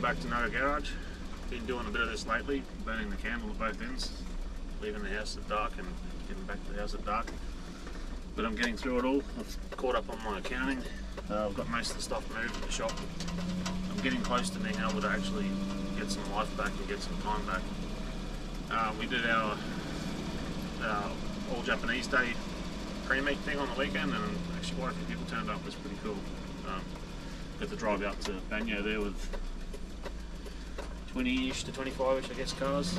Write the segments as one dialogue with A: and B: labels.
A: back to Nugget Garage. Been doing a bit of this lately, burning the candle at both ends, leaving the house at dark and getting back to the house at dark. But I'm getting through it all. I've caught up on my accounting. I've got most of the stuff moved at the shop. I'm getting close to being able to actually get some life back and get some time back. We did our all Japanese Day pre-meet thing on the weekend, and actually quite a few people turned up. It was pretty cool. Got to drive out to Banyo there with 20-ish to 25-ish, I guess, cars.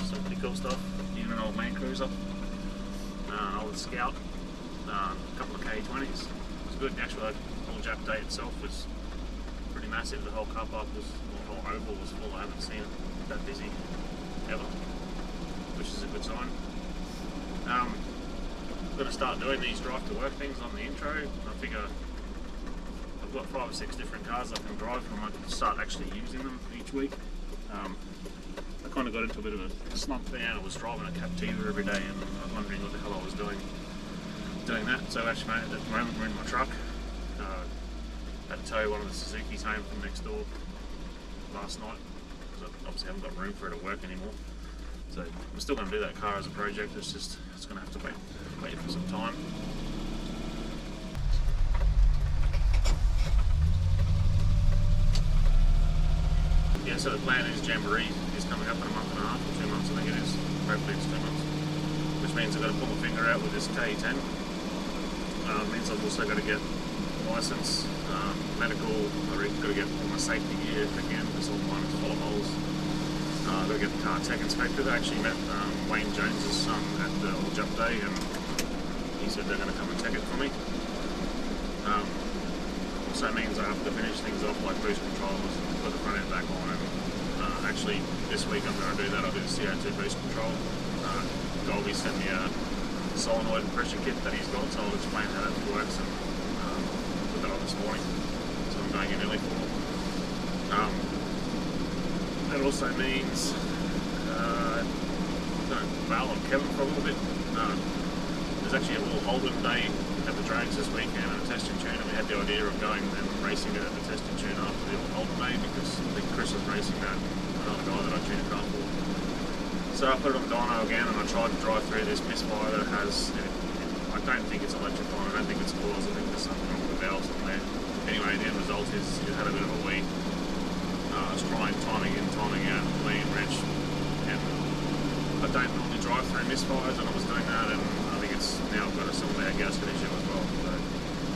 A: Some pretty cool stuff. Even an old Land Cruiser, an old Scout, a couple of KE10s. It was good. Actually, the whole Jap Day itself was pretty massive. The whole car park was, the whole oval was full. I haven't seen it that busy ever, which is a good sign. I'm going to start doing these drive to work things on the intro. I figure I've got 5 or 6 different cars I can drive, and I might start actually using them each week. I kind of got into a bit of a slump there, and I was driving a Captiva every day, and I was wondering what the hell I was doing that. So actually, at the moment we're in my truck. I had to tow one of the Suzuki's home from next door last night, because I obviously haven't got room for it at work anymore. So I'm still going to do that car as a project. It's going to have to wait for some time. Yeah, so the plan is Jamboree is coming up in a month and a half, or 2 months I think it is. Hopefully it's 2 months. Which means I've got to pull my finger out with this KE10. Means I've also got to get license, medical. I've got to get all my safety gear again, because all mine is full of holes. I've got to get the car tech inspected. I actually met Wayne Jones's son at the All Jump Day, and he said they're going to come and tech it for me. Also means I have to finish things off like boost controls and put the front end back on. And actually, this week I'm going to do that. I'll do the CO2 Boost Control. Golebys sent me a solenoid and pressure kit that he's got, so I'll explain how that works and put that on this morning. So I'm going in early for. That also means Val and Kevin for a little bit. There's actually a little Holden day at the drags this weekend and a testing tune, and we had the idea of going and racing it at the testing tune after the Holden day, because I think Chris was racing that, another guy that I tuned a car for. So I put it on the dyno again, and I tried to drive through this misfire that has, I don't think it's electrifying, I don't think it's cores, I think there's something wrong with the valves on there. Anyway, the end result is it had a bit of a leak. I was trying timing in, timing out, lean wrench, and I don't normally drive through misfires, and I was doing that, and I think it's now got a cylinder gasket issue as well. So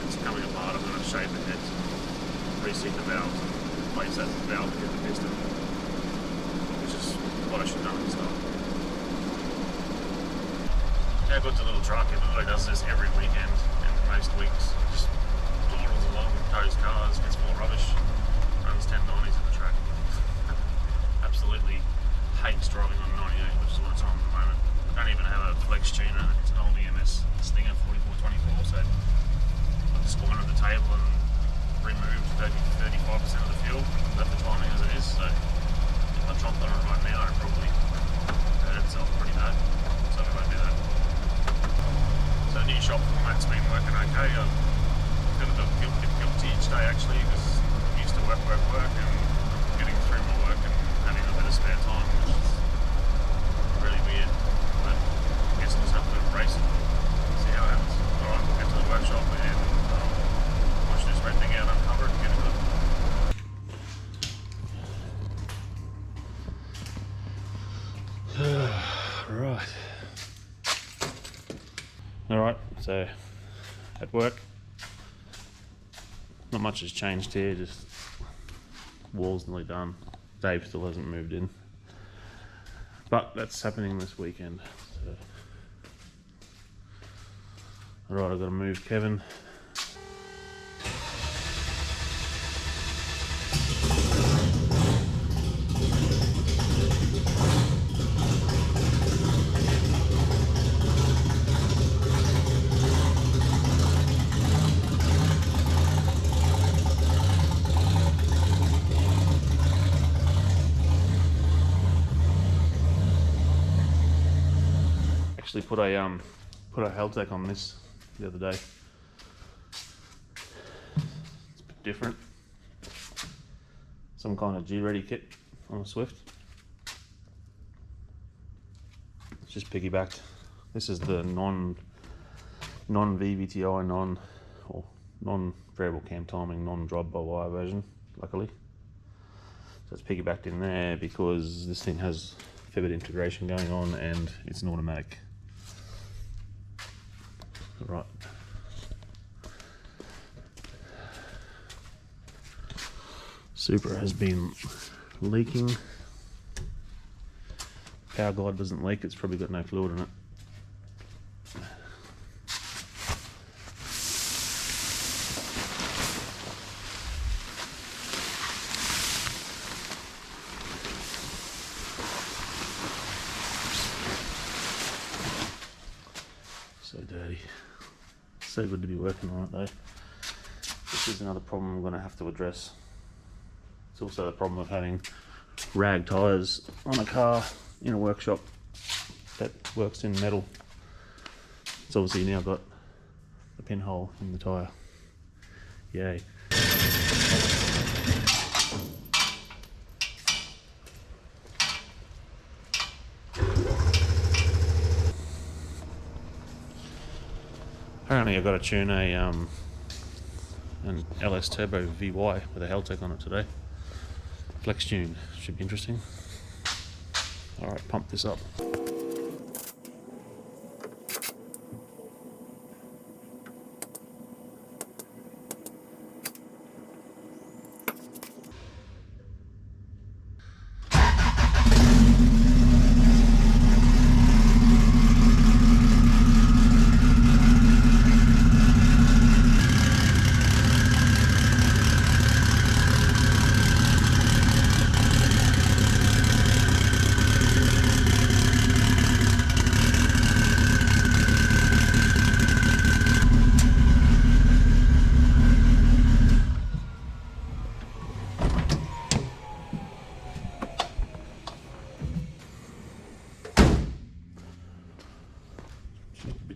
A: it's coming apart. I'm going to shape it, reseat the valves, and replace that valve to get the piston, which is what I should have done at the start. Yeah, I've got the little truck. It literally does this every weekend and most weeks. Just dawdles along, tows cars, gets full of rubbish, runs 1090s in the track. Absolutely hates driving on 98, which is what it's on at the moment. I don't even have a flex tuner. It's an old EMS Stinger 4424, so I've just gone at the table and removed 35% of the fuel, left the timing as it is. So if I chopped on it right now, it probably hurt itself pretty bad. So I won't do that. So the new shop format's been working okay. I've got a bit guilty each day actually, because I'm used to work, and I'm getting through my work and having a bit of spare time, which is really weird. But I guess I'll just have to embrace it and see how it happens. Alright, we'll get to the workshop and wash this red thing out, uncover it and get it good. Right. Alright, so at work, not much has changed here, just wall's nearly done. Dave still hasn't moved in, but that's happening this weekend. So. Alright, I've got to move Kevin. Actually put a Heltec on this the other day. It's a bit different.
B: some kind of G-Ready kit on a Swift. It's just piggybacked. This is the non-VVTI, non-variable cam timing, non-drive-by-wire version, luckily. So it's piggybacked in there because this thing has a fair bit of integration going on and it's an automatic. Right. Super has been leaking. Power guide doesn't leak, it's probably got no fluid in it. So dirty. So good to be working on it though. This is another problem I'm going to have to address. It's also the problem of having rag tyres on a car in a workshop that works in metal. It's obviously now got a pinhole in the tyre. Yay. Apparently I've got to tune an LS Turbo VY with a Heltec on it today. Flex tune, should be interesting. Alright, pump this up.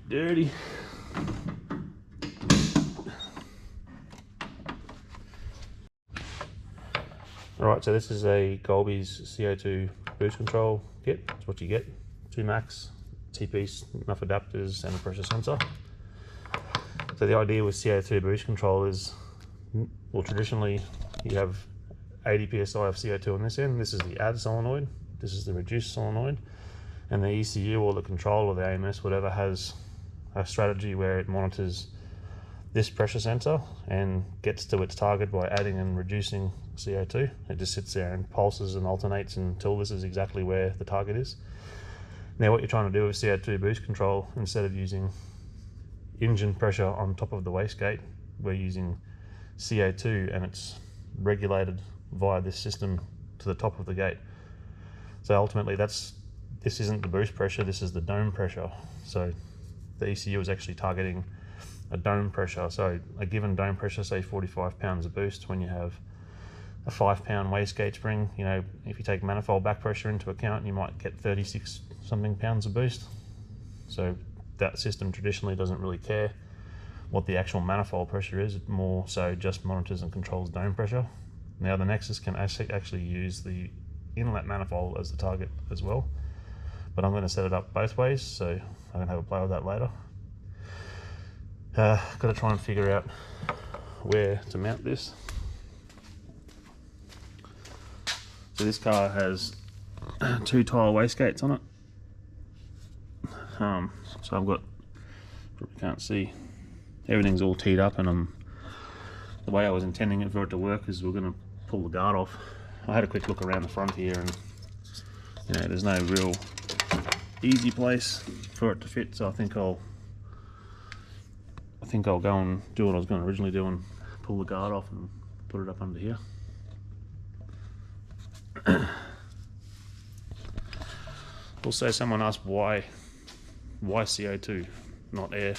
B: Dirty. Alright, so this is a Golebys CO2 Boost Control Kit. That's what you get. 2 max, T-piece, enough adapters and a pressure sensor. So the idea with CO2 Boost Control is, well, traditionally you have 80 psi of CO2 on this end. This is the add solenoid, this is the reduce solenoid, and the ECU or the control or the AMS, whatever, has a strategy where it monitors this pressure sensor and gets to its target by adding and reducing CO2. It just sits there and pulses and alternates until this is exactly where the target is. Now what you're trying to do with CO2 boost control, instead of using engine pressure on top of the wastegate, we're using CO2 and it's regulated via this system to the top of the gate. So ultimately this isn't the boost pressure, this is the dome pressure. So the ECU is actually targeting a dome pressure. So a given dome pressure, say 45 pounds of boost, when you have a 5-pound wastegate spring, you know, if you take manifold back pressure into account, you might get 36 something pounds of boost. So that system traditionally doesn't really care what the actual manifold pressure is, it more so just monitors and controls dome pressure. Now the Nexus can actually use the inlet manifold as the target as well, but I'm going to set it up both ways, so I can have a play with that later. Got to try and figure out where to mount this. So this car has 2 tile wastegates on it. So I've got, probably can't see, everything's all teed up, and the way I was intending it for it to work is we're going to pull the guard off. I had a quick look around the front here, and you know, there's no real easy place for it to fit, so I think I'll go and do what I was going to originally do and pull the guard off and put it up under here. Also, someone asked why CO2, not air.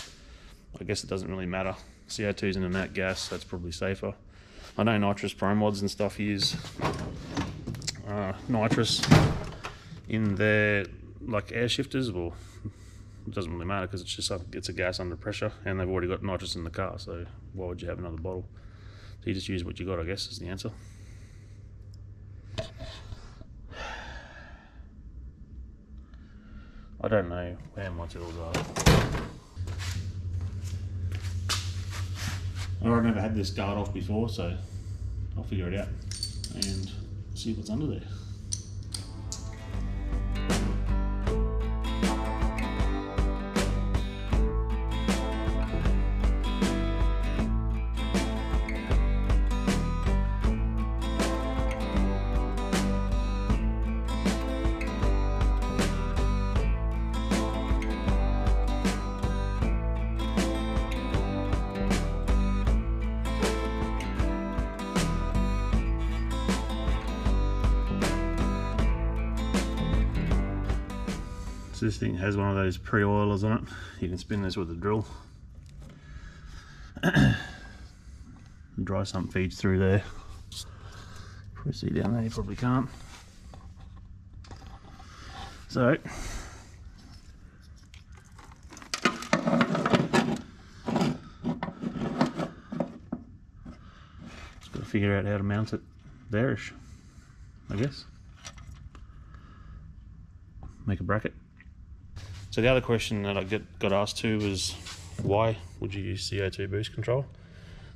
B: I guess it doesn't really matter. CO2 is an inert gas, so it's probably safer. I know nitrous pro mods and stuff use nitrous in their like air shifters. Well, it doesn't really matter because it's a gas under pressure, and they've already got nitrous in the car, so why would you have another bottle? So you just use what you got, I guess, is the answer. I don't know where my tools are. I've never had this guard off before, so I'll figure it out and see what's under there. So this thing has one of those pre-oilers on it. You can spin this with a drill. Dry sump feeds through there. Probably see down there, you probably can't. So just got to figure out how to mount it there-ish, I guess. Make a bracket. So the other question that I got asked too was, why would you use CO2 Boost Control?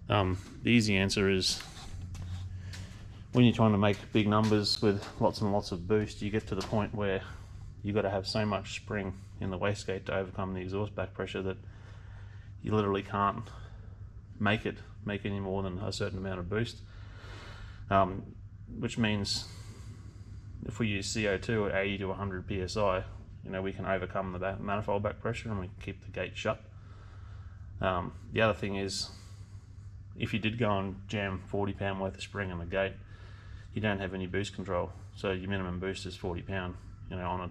B: The easy answer is, when you're trying to make big numbers with lots and lots of boost, you get to the point where you've got to have so much spring in the wastegate to overcome the exhaust back pressure that you literally can't make any more than a certain amount of boost. Which means if we use CO2 at 80 to 100 psi, we can overcome the manifold back pressure and we can keep the gate shut. The other thing is, if you did go and jam 40 pound worth of spring in the gate, you don't have any boost control, so your minimum boost is 40 pound. On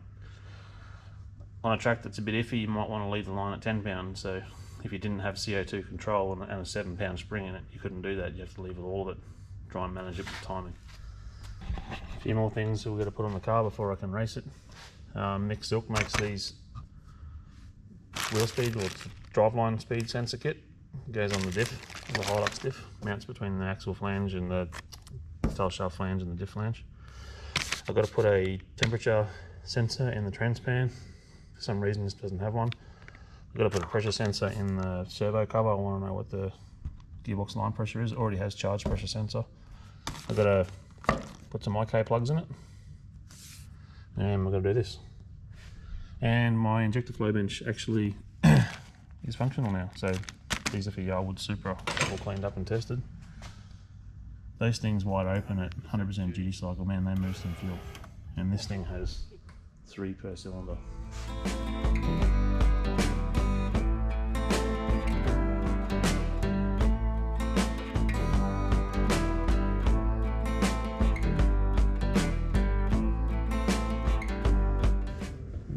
B: a track that's a bit iffy, you might want to leave the line at 10 pound. So if you didn't have CO2 control and a 7 pound spring in it, you couldn't do that. You have to leave all of it, try and manage it with timing. A few more things we've got to put on the car before I can race it. Mick Silk makes these wheel speed or driveline speed sensor kit. It goes on the diff, the Hilux diff, mounts between the axle flange and the tail shaft flange and the diff flange. I've got to put a temperature sensor in the transpan. For some reason this doesn't have one. I've got to put a pressure sensor in the servo cover. I want to know what the gearbox line pressure is. It already has charge pressure sensor. I've got to put some IK plugs in it. And we're going to do this. And my injector flow bench actually is functional now. So these are for Yarwood Supra, all cleaned up and tested. Those things wide open at 100% duty cycle, man, they move some fuel. And this thing has 3 per cylinder.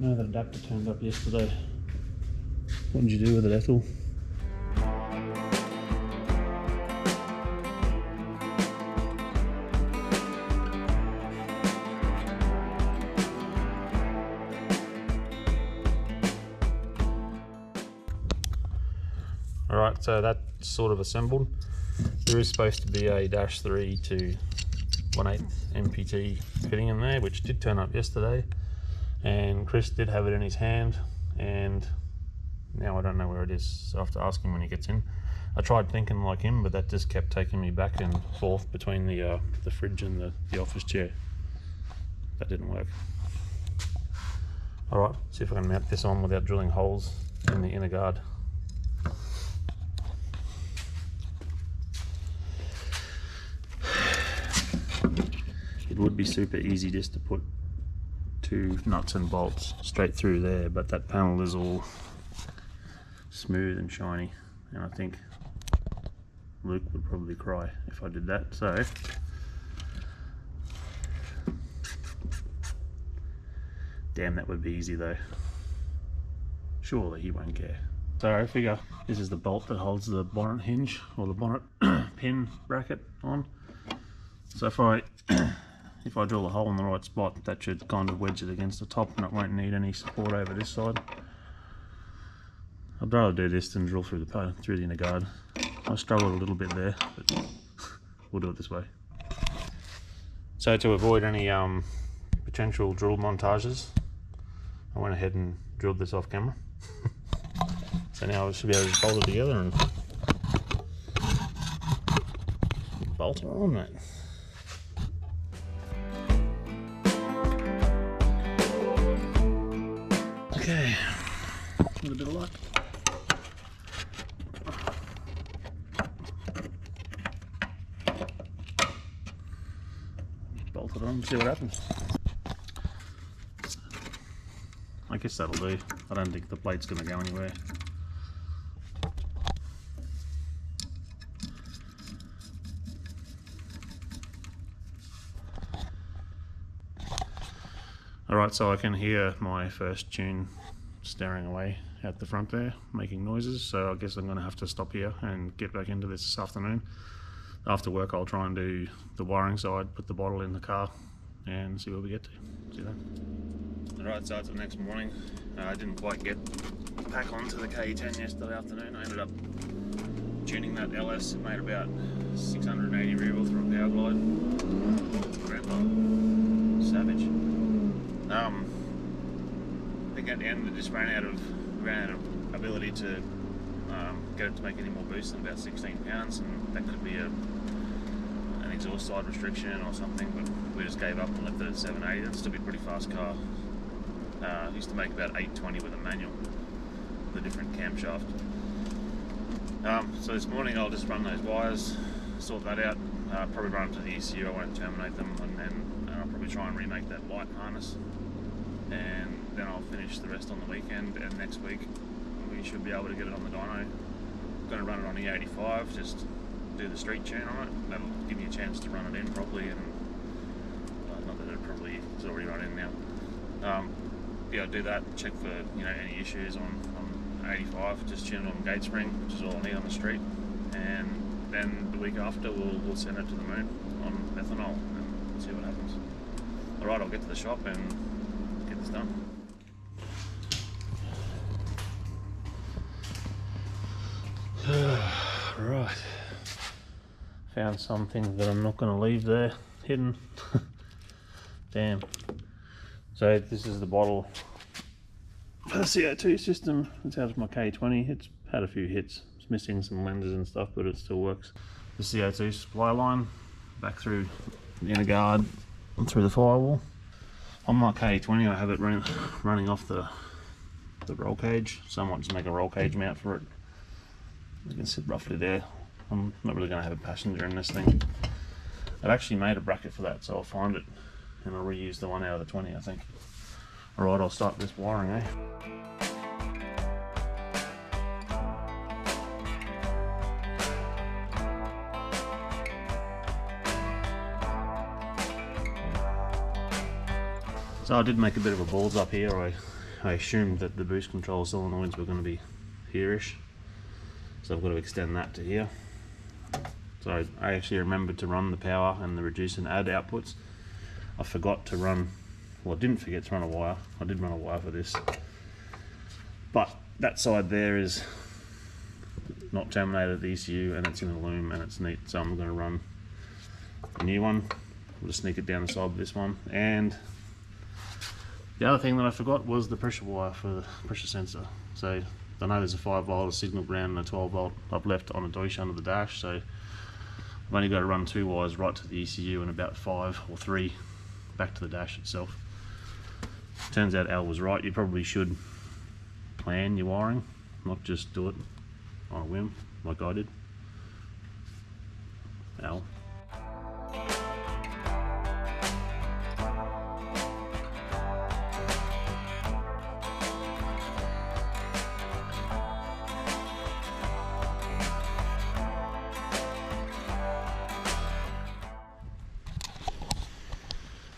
B: No, that adapter turned up yesterday. What did you do with it, Ethel? Alright, so that's sort of assembled. There is supposed to be a -3 to 1/8 MPT fitting in there, which did turn up yesterday. And Chris did have it in his hand, and now I don't know where it is, so I have to ask him when he gets in. I tried thinking like him, but that just kept taking me back and forth between the fridge and the office chair. That didn't work. Alright, see if I can mount this on without drilling holes in the inner guard. It would be super easy just to put 2 nuts and bolts straight through there, but that panel is all smooth and shiny, and I think Luke would probably cry if I did that. So damn, that would be easy though. Surely he won't care. So I figure this is the bolt that holds the bonnet hinge or the bonnet pin bracket on. So if I drill a hole in the right spot, that should kind of wedge it against the top and it won't need any support over this side. I'd rather do this than drill through the inner guard. I struggled a little bit there, but we'll do it this way. So to avoid any potential drill montages, I went ahead and drilled this off camera. So now I should be able to bolt it together and bolt it on, mate. Okay, with a bit of luck. Bolt it on, see what happens. I guess that'll do. I don't think the plate's going to go anywhere. Alright, so I can hear my first tune staring away out the front there, making noises, so I guess I'm going to have to stop here and get back into this afternoon. After work I'll try and do the wiring side, put the bottle in the car and see where we get to. See that? Alright, so it's the next morning. I didn't quite get back onto the KE10 yesterday afternoon. I ended up tuning that LS. It made about 680 rear wheel through a power glide. Grandpa. Savage. I think at the end it just ran out of ability to get it to make any more boost than about 16 pounds, and that could be an exhaust side restriction or something, but we just gave up and left it at 780. That'd still be a pretty fast car. Used to make about 820 with a manual, with a different camshaft. So this morning I'll just run those wires, sort that out, probably run them to the ECU. I won't terminate them, and I'll probably try and remake that light harness, and then I'll finish the rest on the weekend, and next week we should be able to get it on the dyno. I'm going to run it on E85, just do the street tune on it. That'll give me a chance to run it in properly, and not that it probably is already run in now. Yeah, I'll do that, check for any issues on 85, just tune it on gate spring, which is all I need on the street, and then the week after we'll send it to the moon on methanol and see what happens. Alright, I'll get to the shop and get this done. Right, found something that I'm not going to leave there hidden. Damn. So this is the bottle for the CO2 system. It's out of my K20. It's had a few hits. It's missing some lenses and stuff, but it still works. The CO2 supply line back through the inner guard and through the firewall. On my K20 I have it running off the roll cage, so I might just make a roll cage mount for it. You can sit roughly there. I'm not really going to have a passenger in this thing. I've actually made a bracket for that, so I'll find it and I'll reuse the one out of the 20, I think. Alright, I'll start this wiring, eh? So I did make a bit of a balls up here. I assumed that the boost control solenoids were going to be here-ish, so I've got to extend that to here. So I actually remembered to run the power and the reduce and add outputs. I forgot to run, well, I didn't forget to run a wire. I did run a wire for this, but that side there is not terminated at the ECU, and it's in a loom and it's neat, so I'm going to run a new one. We'll just sneak it down the side of this one. And the other thing that I forgot was the pressure wire for the pressure sensor. So I know there's a 5 volt, a signal ground, and a 12 volt I've left on a douche under the dash, so I've only got to run 2 wires right to the ECU and about 5 or 3 back to the dash itself. Turns out Al was right. You probably should plan your wiring, not just do it on a whim like I did. Al.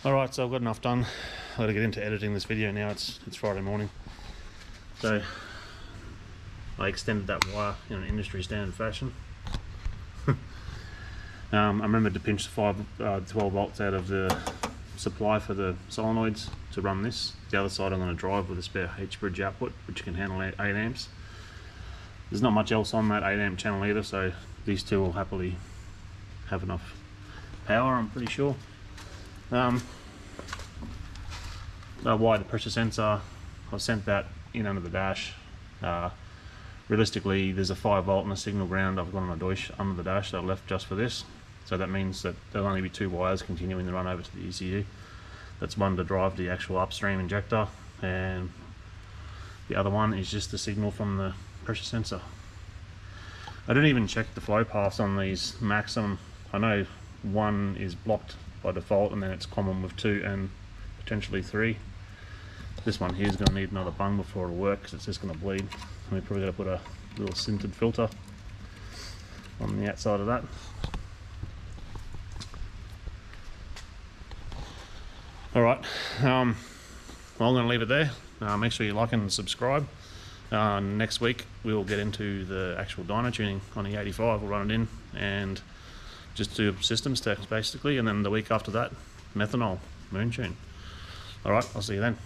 B: Alright, so I've got enough done. I've got to get into editing this video now. It's Friday morning. So I extended that wire in an industry standard fashion. I remembered to pinch the 12 volts out of the supply for the solenoids to run this. The other side I'm going to drive with a spare H-bridge output, which can handle 8 amps. There's not much else on that 8 amp channel either, so these two will happily have enough power, I'm pretty sure. I wired the pressure sensor. I've sent that in under the dash. Realistically, there's a 5 volt and a signal ground I've got on a Deutsch under the dash that I left just for this. So that means that there'll only be 2 wires continuing the run over to the ECU. That's one to drive the actual upstream injector, and the other one is just the signal from the pressure sensor. I didn't even check the flow paths on these Maxim. I know 1 is blocked by default, and then it's common with 2 and potentially 3. This one here is going to need another bung before it'll work, because it's just going to bleed. And we're probably going to put a little sintered filter on the outside of that. Alright, well, I'm going to leave it there. Make sure you like and subscribe. Next week we'll get into the actual dyno tuning on the 85. We'll run it in and just do system steps basically, and then the week after that, methanol, moon tune. Alright, I'll see you then.